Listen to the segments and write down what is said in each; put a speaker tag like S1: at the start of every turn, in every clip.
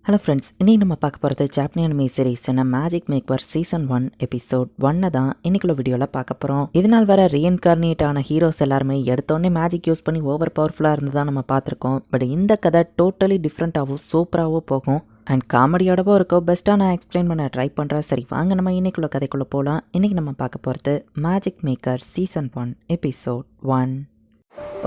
S1: Hello friends, இன்னைக்கு நம்ம பார்க்க போகிறது ஜாப்பனீஸ் அனிமே சீரிஸான மேஜிக் மேக்கர் சீசன் 1 எபிசோட் 1 தான் இன்னைக்குள்ள வீடியோவில் பார்க்க போகிறோம். இதனால் வர ரீஇன்கார்னேட் ஆன ஹீரோஸ் எல்லாருமே எடுத்தோடனே மேஜிக் யூஸ் பண்ணி ஓவர் பவர்ஃபுல்லாக இருந்து தான் நம்ம பார்த்துருக்கோம். பட் இந்த கதை டோட்டலி டிஃப்ரெண்ட்டாகவும் சூப்பராகவும் போகும். அண்ட் காமெடியோடவும் இருக்கும். பெஸ்ட்டாக நான் எக்ஸ்பிளைன் பண்ண ட்ரை பண்ணுறேன். சரி வாங்க நம்ம இன்னைக்குள்ள கதைக்குள்ளே போகலாம். இன்றைக்கி நம்ம பார்க்க போகிறது மேஜிக் மேக்கர் சீசன் 1 எபிசோட் 1.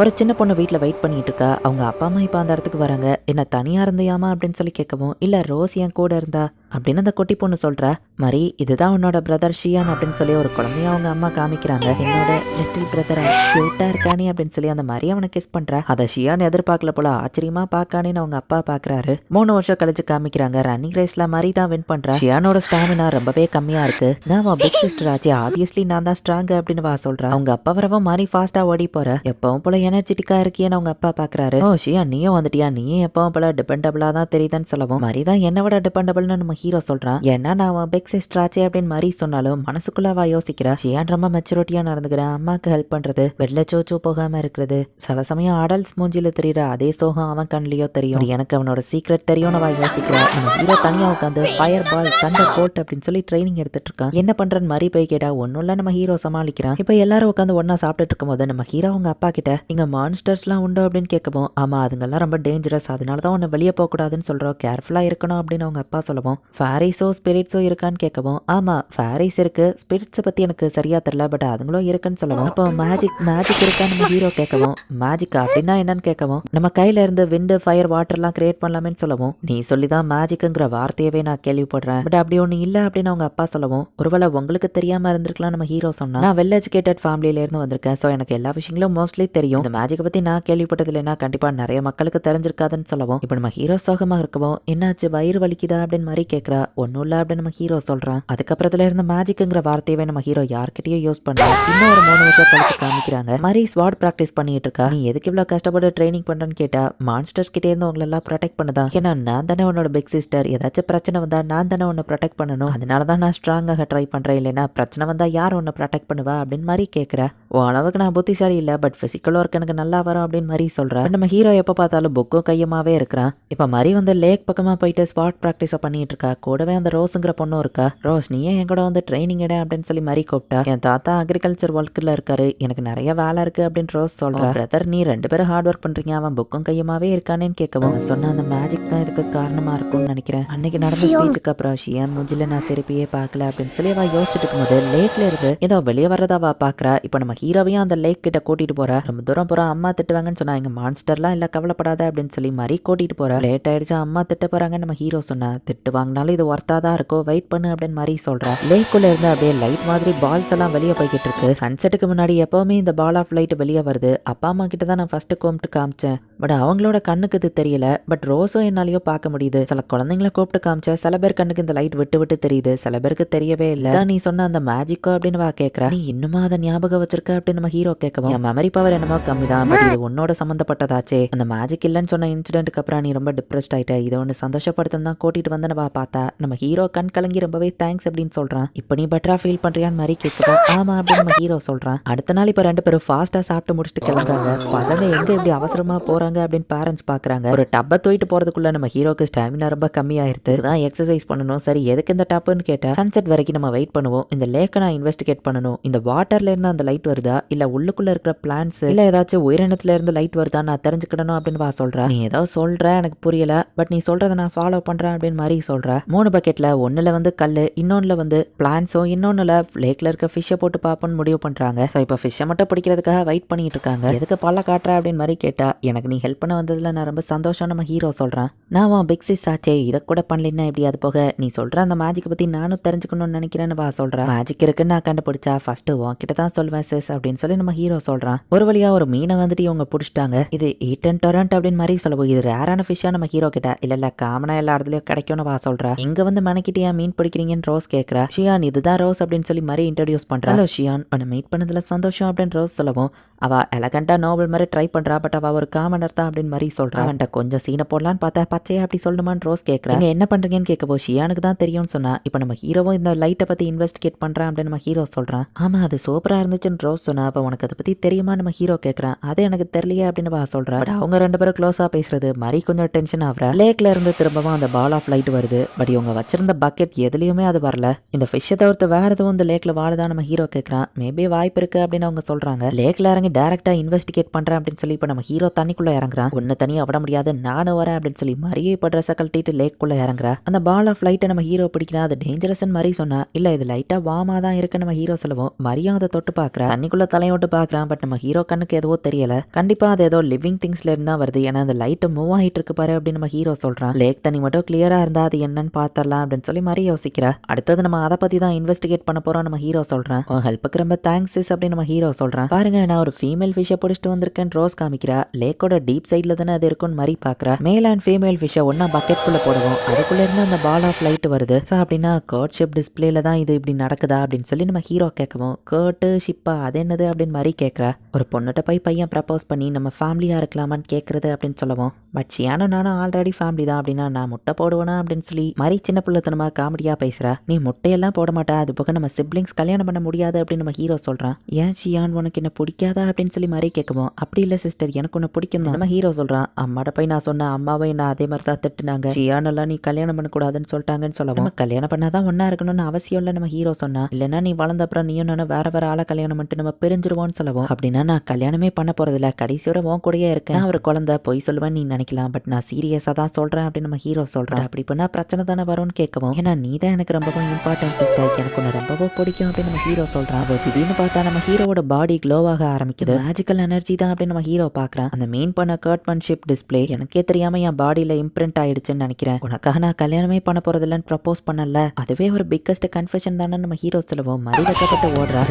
S1: ஒரு சின்ன பொண்ணு வீட்டில் வெயிட் பண்ணிட்டு இருக்கா. அவங்க அப்பா அம்மா இப்போ அந்த இடத்துக்கு வராங்க. என்ன தனியாக இருந்தியாமா அப்படின்னு சொல்லி கேட்கவும், இல்லை ரோஸ் என் கூட இருந்தா அப்படின்னு அந்த குட்டி பொண்ணு சொல்கிறா. மரி, இதுதான் உன்னோட பிரதர் ஷியான் அப்படின்னு சொல்லி ஒரு குழந்தைய அவங்க அம்மா காமிக்கிறாங்க. என்னோட லிட்டில் பிரதரா க்யூட்டாக இருக்கானே அப்படின்னு சொல்லி அந்த மாதிரி அவனை கிஸ் பண்ணுறா. அதை ஷியான் எதிர்பார்க்கல போல. ஆச்சரியமா பார்க்கானேன்னு அவங்க அப்பா பார்க்குறாரு. 3 வருஷம் கழிச்சு காமிக்கிறாங்க. ரன்னிங் ரேஸ்ல மாதிரி தான் வின் பண்ணுறா. ஷியானோட ஸ்டாமினா ரொம்பவே கம்மியாக இருக்கு. நான் பிக் சிஸ்டர் ஆச்சு, ஆப்வியஸ்லி நான் தான் ஸ்ட்ராங் அப்படின்னு வா சொல்கிறா. அவங்க அப்பா வரவும் மாதிரி ஃபாஸ்ட்டாக ஓடி போற. எப்பவும் போல எனர்ஜெட்டிக்கா இருக்கியன்னு அவங்க அப்பா பாக்குறாரு. ஓ ஷியான், நீயும் வந்துட்டியா? நீயும் எப்பவும் போல டிபெண்டபிளா தான் தெரியுதுன்னு சொல்லவும், மரிதான் என்னை விட டிபெண்டபிள்னு நம்ம ஹீரோ சொல்றான். ஏன்னா நான் பிக் சிஸ்டர் ஆச்சே அப்படின்னு மாதிரி சொன்னாலும் மனசுக்குள்ளவா யோசிக்கிறா. ஷியான் ரொம்ப மெச்சூரிட்டியா நடந்துக்கிறேன். அம்மாக்கு ஹெல்ப் பண்றது, வெள்ள சோச்சு போகாம இருக்கிறது, சில சமயம் அடல்ட்ஸ் மூஞ்சில தெரியுற அதே சோகம் அவன் கண்ணிலயோ தெரியும். எனக்கு அவனோட சீக்ரெட் தெரியும்னு அவ யோசிக்கிறா. நம்ம ஹீரோ தனியா உட்காந்து ஃபயர் பால் தண்டர் கோல்ட் அப்படின்னு சொல்லி ட்ரைனிங் எடுத்துட்டு இருக்கான். என்ன பண்றன்னு மாதிரி போய் கேட்டா ஒன்னும் இல்ல, நம்ம ஹீரோ சமாளிக்கிறான். இப்ப எல்லாரும் உட்காந்து ஒன்னா சாப்பிட்டுட்டு இருக்கும் போது நம்ம ஹீரோ அவங்க அப்பா கிட்ட, இங்க மான்ஸ்டர்ஸ்லாம் உண்டோ அப்படின்னு கேட்கவும், ஆமா அதுங்கெல்லாம் ரொம்ப டேஞ்சரஸ், அதனாலதான் உன்னை வெளியே போக கூடாதுன்னு சொல்றோம், கேர்ஃபுல்லா இருக்கணும் அப்படின்னு அவங்க அப்பா சொல்லவும், ஃபேரிஸோ ஸ்பிரிட்ஸோ இருக்கான்னு கேட்கவும், ஆமா ஃபேரிஸ் இருக்கு, ஸ்பிரிட்ஸை பத்தி எனக்கு சரியா தெரியல, பட் அதுங்களும் இருக்குன்னு சொல்லவும், அப்போ மேஜிக் இருக்கான்னு நம்ம ஹீரோ கேட்கவும், மேஜிக் அப்படின்னா என்னன்னு கேட்கவும், நம்ம கையில இருந்து விண்டு ஃபயர் வாட்டர்லாம் கிரியேட் பண்ணலாமேன்னு சொல்லவும், நீ சொல்லிதான் மேஜிக்குங்கிற வார்த்தையவே நான் கேள்விப்படுறேன், பட் அப்படி ஒண்ணு இல்ல அப்படின்னு அவங்க அப்பா சொல்லவும், ஒருவேளை உங்களுக்கு தெரியாம இருந்திருக்கலாம் நம்ம ஹீரோ சொன்னா, நான் வெல் எஜுகேட்டட் ஃபேமிலியில இருந்து வந்திருக்கேன், ஸோ எனக்கு எல்லா விஷயங்களும் மோஸ்ட்லி தெரியும், இந்த மேஜிக்கை பத்தி நான் கேள்விப்பட்டது இல்லைன்னா கண்டிப்பா நிறைய மக்களுக்கு தெரிஞ்சிருக்காதுன்னு சொல்லவும், இப்போ நம்ம ஹீரோ சோகமா இருக்கவும், என்னாச்சு வயிறு வலிக்குதா அப்படின்னு மாதிரி கேட்கறா. ஒன்னும் இல்ல அப்படின்னு நம்ம ஹீரோ சொல்றான். அதுக்கப்புறத்துல இருந்த மேஜிக்குங்கிற வார்த்தையவே நம்ம ஹீரோ யார்கிட்டயும் யூஸ் பண்றான். இன்னும் ஒரு 3 வருஷம் கழிச்சு காமிக்கிறாங்க. மாதிரி ஸ்வாட் பிராக்டிஸ் பண்ணிட்டு இருக்கா. நீ எதுக்கு இவ்வளவு கஷ்டப்பட்டு ட்ரைனிங் பண்றேன்னு கேட்டா, மான்ஸ்டர்ஸ் கிட்டே இருந்து உங்களை எல்லாம் ப்ரொடெக்ட் பண்ணுதான். ஏன்னா நான் தானே உன்னோட பிக் சிஸ்டர், ஏதாச்சும் பிரச்சனை வந்தா நான் தானே உன்னை ப்ரொடெக்ட் பண்ணணும், அதனாலதான் நான் ஸ்ட்ராங்காக ட்ரை பண்றேன், இல்லைன்னா பிரச்சனை வந்தா யார் உன்னை ப்ரொடெக்ட் பண்ணுவா அப்படின்னு மாதிரி கேட்கற. ஓ அளவுக்கு நான் புத்திசாலி இல்ல, பட் பிசிக்கல் ஒர்க் எனக்கு நல்லா வரும் அப்படின்னு மாதிரி சொல்ற. நம்ம ஹீரோ எப்ப பார்த்தாலும் புக்கும் கையமாவே இருக்கிறான். இப்ப மாதிரி வந்து லேக் பக்கமா போயிட்டு ஸ்பாட் பிராக்டிஸ் பண்ணிட்டு இருக்கா. கூடவே அந்த ரோஸுங்கிற பொண்ணும் இருக்கா. ரோஸ், நீ என் கூட வந்து ட்ரைனிங் எடு அப்படின்னு சொல்லி மாதிரி கூப்பிட்டா. என் தாத்தா அக்ரிகல்ச்சர் ஒர்க்ல இருக்காரு, எனக்கு நிறைய வேலை இருக்கு அப்படின்னு ரோஸ் சொல்றா. பிரதர், நீ 2 பேரும் ஹார்ட் ஒர்க் பண்றீங்க, அவன் புக்கும் கையமாவே இருக்கானேன்னு கேட்கவும், சொன்ன அந்த மேஜிக் தான் இதுக்கு காரணமா இருக்கும்னு நினைக்கிறேன். அன்னைக்கு நடந்த ஸ்பீச்சுக்கு அப்புறம் ஷியான் மூஞ்சில நான் சிரிப்பையே பார்க்கல அப்படின்னு சொல்லி அவ யோசிச்சுட்டு இருக்கும்போது லேக்ல இருந்து ஏதோ வெளியே வரதாவா பாக்குறா. இப்ப நம்ம ஹீரோவையும் அந்த லேக் கிட்ட கூட்டிட்டு போறா. ரொம்ப தூரம் போறா. அம்மா திட்டுவாங்கன்னு சொன்னா, இங்க மான்ஸ்டர்லாம் இல்ல, கவலைப்படாத அப்படின்னு சொல்லி மாதிரி கூட்டிட்டு போறா. லேட் ஆயிடுச்சு, அம்மா திட்ட போறாங்க. நம்ம ஹீரோ சொன்னா, திட்டு வாங்கினாலும் இது ஒர்த்தா தான் இருக்கும், வெயிட் பண்ணு அப்படின்னு மாதிரி சொல்றா. லேக்குள்ள இருந்து அப்படியே லைட் மாதிரி பால்ஸ் எல்லாம் வெளியே போய்கிட்டு இருக்கு. சன்செட்டுக்கு முன்னாடி எப்பவுமே இந்த பால் ஆஃப் லைட் வெளியே வருது. அப்பா அம்மா கிட்ட தான் நான் ஃபர்ஸ்ட் கூப்பிட்டு காமிச்சேன், பட் அவங்களோட கண்ணுக்கு இது தெரியல. பட் ரோஸும் என்னாலயோ பார்க்க முடியுது. சில குழந்தைங்களை கூப்பிட்டு காமிச்சேன், சில பேர் கண்ணுக்கு இந்த லைட் விட்டு விட்டு தெரியுது, சில பேருக்கு தெரியவே இல்ல. நீ சொன்ன அந்த மேஜிக்கோ அப்படின்னு வா கேட்கறா. நீ இன்னுமா அதை ஞாபகம் வச்சிருக்க அப்படின்னு நம்ம ஹீரோ கேட்கவும், என் மெமரி பவர் என்னமோ கம்மி தான், பட் இது உன்னோட சம்பந்தப்பட்டதாச்சே. அந்த மேஜிக் இல்லைன்னு சொன்ன இன்சிடென்ட்க்கு அப்புறம் நீ ரொம்ப டிப்ரெஸ்ட் ஆயிட்ட, இதை ஒன்று சந்தோஷப்படுத்தணும் தான் கூட்டிட்டு வந்து வா பார்த்தா. நம்ம ஹீரோ கண் கலங்கி ரொம்பவே தேங்க்ஸ் அப்படின்னு சொல்றான். இப்போ நீ பெட்டரா ஃபீல் பண்றியான்னு மாதிரி கேட்கறோம். ஆமா அப்படின்னு நம்ம ஹீரோ சொல்றான். அடுத்த நாள் இப்போ 2 பேரும் ஃபாஸ்டா சாப்பிட்டு முடிச்சுட்டு கிளம்புறாங்க. பசங்க எங்க இப்படி அவசரமா போறாங்க அப்படின்னு பேரண்ட்ஸ் பாக்குறாங்க. ஒரு டப்பை தூக்கிட்டு போறதுக்குள்ள நம்ம ஹீரோக்கு ஸ்டாமினா ரொம்ப கம்மியாயிருது. தான் எக்ஸசைஸ் பண்ணணும். சரி எதுக்கு இந்த டப்புன்னு கேட்டா, சன்செட் வரைக்கும் நம்ம வெயிட் பண்ணுவோம், இந்த லேக்கை நான் இன்வெஸ்டிகேட் பண்ணணும், இந்த வாட்டர்ல இருந்து அந்த லைட் வருதா இல்ல உள்ளுக்குள்ள இருக்கிற பிளான்ஸ் இல்ல ஏதாச்சும் உயிரினத்துல இருந்து லைட் வருதா நான் தெரிஞ்சுக்கணும் அப்படின்னு வா சொல்றா. நீ ஏதோ சொல்ற எனக்கு புரியல, பட் நீ சொல்றதை நான் ஃபாலோ பண்றேன் அப்படின்னு மாதிரி சொல்ற. 3 பக்கெட்ல ஒண்ணுல வந்து கல்லு, இன்னொன்னுல வந்து பிளான்ஸும், இன்னொன்னுல லேக்ல இருக்க ஃபிஷ்ஷை போட்டு பாப்போம்னு முடிவு பண்றாங்க. ஸோ இப்போ ஃபிஷ்ஷை மட்டும் பிடிக்கிறதுக்காக வெயிட் பண்ணிட்டு இருக்காங்க. எதுக்கு பல்ல காட்டுற அப்படின்னு மாதிரி கேட்டா, எனக்கு நீ ஹெல்ப் பண்ண வந்ததுல நான் ரொம்ப சந்தோஷம் நம்ம ஹீரோ சொல்றான். நான் உன் பிக் சிஸ் ஆச்சே, இதை கூட பண்ணலைன்னா எப்படி? அது போக நீ சொல்ற அந்த மேஜிக் பத்தி நானும் தெரிஞ்சுக்கணும்னு நினைக்கிறேன்னு வா சொல்றா. மேஜிக் இருக்குன்னு நான் கண்டுபிடிச்சா ஃபர்ஸ்ட் உன்கிட்ட தான் சொல்வேன் சிஸ் அப்படின்னு சொல்லி நம்ம ஹீரோ சொல்றான். ஒரு வழியா ஒரு மீனை வந்துட்டு இவங்க பிடிச்சிட்டாங்க. இது ஈட்டன் டொரண்ட் அப்படின்னு மாதிரி சொல்லவும், இது ரேரான ஃபிஷ்ஷா நம்ம ஹீரோ கிட்ட இல்ல காமனா எல்லா இடத்துலயும் கிடைக்கும்னு வா சொல்றான். சொல்றா. இங்க வந்து மனக்கிட்டியா மீன் பிடிக்கிறீங்கன்னு ரோஸ் கேக்குறா. ஷியான் இதுதான் ரோஸ் அப்படின்னு சொல்லி மரி இன்ட்ரோடியூஸ் பண்றா. ஹலோ ஷியான், உன்னை மீட் பண்ணதுல சந்தோஷம் அப்படின்னு ரோஸ் சொல்லவும் அவ எலகண்டா நோபல் மாதிரி ட்ரை பண்றா. பட் அவ ஒரு காமனர் தான் அப்படின்னு மாதிரி சொல்றா. அவன்கிட்ட கொஞ்சம் சீனை போடலான்னு பார்த்தா பச்சையா அப்படி சொல்லணுமான்னு ரோஸ் கேக்குறா. நீங்க என்ன பண்றீங்கன்னு கேட்கப்போ ஷியானுக்கு தான் தெரியும்னு சொன்னா. இப்ப நம்ம ஹீரோவும் இந்த லைட்டை பத்தி இன்வெஸ்டிகேட் பண்றான் அப்படின்னு நம்ம ஹீரோ சொல்றான். ஆமா அது சூப்பரா இருந்துச்சுன்னு ரோஸ் சொன்னா. அப்ப உனக்கு அதை பத்தி தெரியுமா நம்ம ஹீரோ கேட்கறான். அது எனக்கு தெரியலையே அப்படின்னு அவ சொல்றா. பட் அவங்க ரெண்டு பேரும் க்ளோஸா பேசுறது மரி கொஞ்சம் டென்ஷன் ஆகுறா. லேக்ல இருந்து திரும்பவும் அந்த பால் ஆஃப் லைட் வருது. பட் இவங்க வச்சிருந்த பக்கெட் எதுலயுமே அது வரல. இந்த ஃபிஷ்ஷை தவிர்த்து வேற எதுவும் இந்த லேக்ல வாழுதான் நம்ம ஹீரோ கேட்கறான். மேபி வாய்ப்பு இருக்கு அப்படின்னு அவங்க சொல்றாங்க. லேக்ல இறங்கி டைரக்டா இன்வெஸ்டிகேட் பண்றேன் அப்படின்னு சொல்லி இப்ப நம்ம ஹீரோ தண்ணிக்குள்ள இறங்குறான். ஒன்னு தனியா விட முடியாது, நானும் வரேன் அப்படின்னு சொல்லி மரியை இப்ப ட்ரெஸ்ஸை கழட்டிட்டு லேக்குள்ள இறங்குறா. அந்த பால் ஆஃப் லைட்டை நம்ம ஹீரோ பிடிக்கிறா. அது டேஞ்சரஸ் மரி சொன்னா. இல்ல இது லைட்டா வாமா தான் இருக்கு நம்ம ஹீரோ சொல்லவும் மரியும் அதை தொட்டு பாக்குறா. தண்ணிக்குள்ள தலையோட்டு பாக்குறான். பட் நம்ம ஹீரோ கண்ணுக்கு எதுவோ தெரியல. கண்டிப்பா அது ஏதோ லிவிங் திங்ஸ்ல இருந்தா வருது. ஏன்னா அந்த லைட் மூவ் ஆகிட்டு இருக்கு பாரு அப்படின்னு நம்ம ஹீரோ சொல்றான். லேக் தண்ணி மட்டும் கிளியரா இருந்தா அது என்னன்னு பாத்திரலாம் அப்படின்னு சொல்லி மரி யோசிக்கிறா. அடுத்தது நம்ம அதை பத்தி தான் இன்வெஸ்டிகேட் பண்ண போறோம் நம்ம ஹீரோ சொல்றான். ஹெல்ப்புக்கு ரொம்ப தேங்க்ஸ் அப்படின்னு நம்ம ஹீரோ சொல்றான். பாருங்க நான் ஒரு ஃபீமேல் ஃபிஷ்ஷை பிடிச்சிட்டு வந்திருக்கேன் ரோஸ் காமிக்கிறா. லேக்கோட டீப் சைட்ல தானே அது இருக்கும்னு மரி பாக்குறா. மேல் அண்ட் ஃபீமேல் ஃபிஷ்ஷை ஒன்னா பக்கெட் குள்ள போடுவோம். அதுக்குள்ள இருந்து அந்த பால் ஆஃப் லைட் வருது. ஸோ அப்படின்னா கர்ட் ஷிப் டிஸ்பிளேல தான் இது இப்படி நடக்குதா அப்படின்னு சொல்லி நம்ம ஹீரோ கேட்கவும் கர்ட்டு ஷிப்பா அது என்னது அப்படின்னு மரி கேட்கறா. ஒரு பொண்ணுகிட்ட போய் பையன் ப்ரப்போஸ் பண்ணி நம்ம ஃபேமிலியா இருக்கலாமான்னு கேட்கறது அப்படின்னு சொல்லவும் பட் ஷியானும் நானும் ஆல்ரெடி ஃபேமிலி தான் அப்படின்னா நான் முட்டை போடுவேனா அப்படின்னு சொல்லி மரி சின்ன பிள்ளைத்தனமா காமெடியா பேசுறா. நீ முட்டையெல்லாம் போட மாட்டா, அது போக நம்ம சிப்ளிங்ஸ் கல்யாணம் பண்ண முடியாது அப்படின்னு நம்ம ஹீரோ சொல்றான். ஏன் ஷியான் உனக்கு என்ன பிடிக்காதா அப்படின்னு சொல்லி மரி கேட்கவும் அப்படி இல்லை சிஸ்டர் எனக்கு ஒன்று பிடிக்கும் தான் நம்ம ஹீரோ சொல்றான். அம்மாட்ட போய் நான் சொன்னேன், அம்மாவை நான் அதே மாதிரி தான் திட்டுனாங்க. ஷியான் எல்லாம் நீ கல்யாணம் பண்ணக்கூடாதுன்னு சொல்லிட்டாங்கன்னு சொல்லவும் நம்ம கல்யாணம் பண்ணாதான் ஒன்னா இருக்கணும்னு அவசியம் இல்லை நம்ம ஹீரோ சொன்னா. இல்லைன்னா நீ வளர்ந்த அப்புறம் நீயும் நானும் வேற வேற ஆளை கல்யாணம் பண்ணிட்டு நம்ம பிரிஞ்சிருவோம்னு சொல்லவும் அப்படின்னா நான் கல்யாணமே பண்ண போறதில்ல, கடைசியோட உன் கூடயே இருக்கேன். ஒரு குழந்தை பொய் சொல்லுவேன் நீ நினைக்கலாம், பட் நான் சீரியஸா தான் சொல்றேன் அப்படின்னு நம்ம ஹீரோ சொல்றேன். அப்படி பண்ணா பிரச்சனை தானே வரும்னு கேட்கவும் ஏன்னா நீ தான் எனக்கு ரொம்பவும் இம்பார்ட்டன்ட் சிஸ்டர், எனக்கு ஒன்று ரொம்பவும் பிடிக்கும் அப்படின்னு நம்ம ஹீரோ சொல்றான். திடீர்னு பார்த்தா நம்ம ஹீரோவோட பாடி க்ளோவாக ஆரம்பிக்குது. மேஜிக்கல் எனர்ஜி தான் அப்படின்னு நம்ம ஹீரோ பாக்குறான். அந்த மெயின் பண்ண கர்ட்மன்ஷிப் டிஸ்பிளே எனக்கே தெரியாம என் பாடியில இம்ப்ரிண்ட் ஆயிடுச்சுன்னு நினைக்கிறேன். உனக்காக நான் கல்யாணமே பண்ண போறதில்லன்னு ப்ரப்போஸ் பண்ணல, அதுவே ஒரு பிக்கஸ்ட் கன்ஃபெஷன் தானே நம்ம ஹீரோ சொல்லுவோம். மரி வைக்கப்பட்டு ஓடுறா.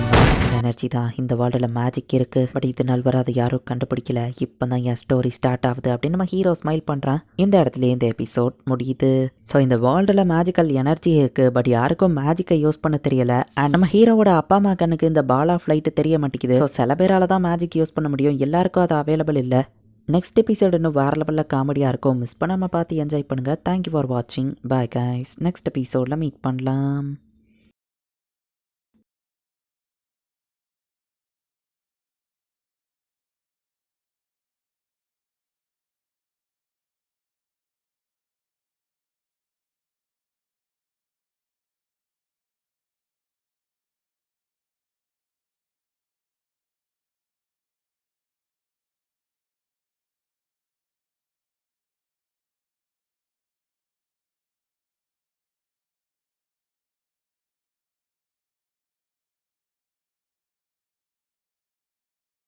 S1: எனர்ஜி தான் இந்த வேர்ல்டில் மேஜிக் இருக்கு, பட் இது நாள் வரை அதை யாரும் கண்டுபிடிக்கல, இப்பதான் என் ஸ்டோரி ஸ்டார்ட் ஆகுது அப்படின்னு நம்ம ஹீரோ ஸ்மைல் பண்றான். இந்த இடத்துல இந்த எபிசோட் முடியுது. ஸோ இந்த வேர்ல்டில் மேஜிக்கல் எனர்ஜி இருக்கு, பட் யாருக்கும் மேஜிக்கை யூஸ் பண்ண தெரியல. அண்ட் நம்ம ஹீரோவோட அப்பா அம்மா கண்ணுக்கு இந்த பால் ஆஃப் லைட் தெரிய மாட்டேங்குது. ஸோ சில பேரால தான் மேஜிக் யூஸ் பண்ண முடியும், எல்லாருக்கும் அது அவைலபிள் இல்லை. நெக்ஸ்ட் எபிசோட் இன்னும் வேற லெவலில் காமெடியாக இருக்கும், மிஸ் பண்ணாமல் பார்த்து என்ஜாய் பண்ணுங்கள். தேங்க்யூ ஃபார் வாட்சிங், பாய் கைஸ். நெக்ஸ்ட் எபிசோடில் மீட் பண்ணலாம்.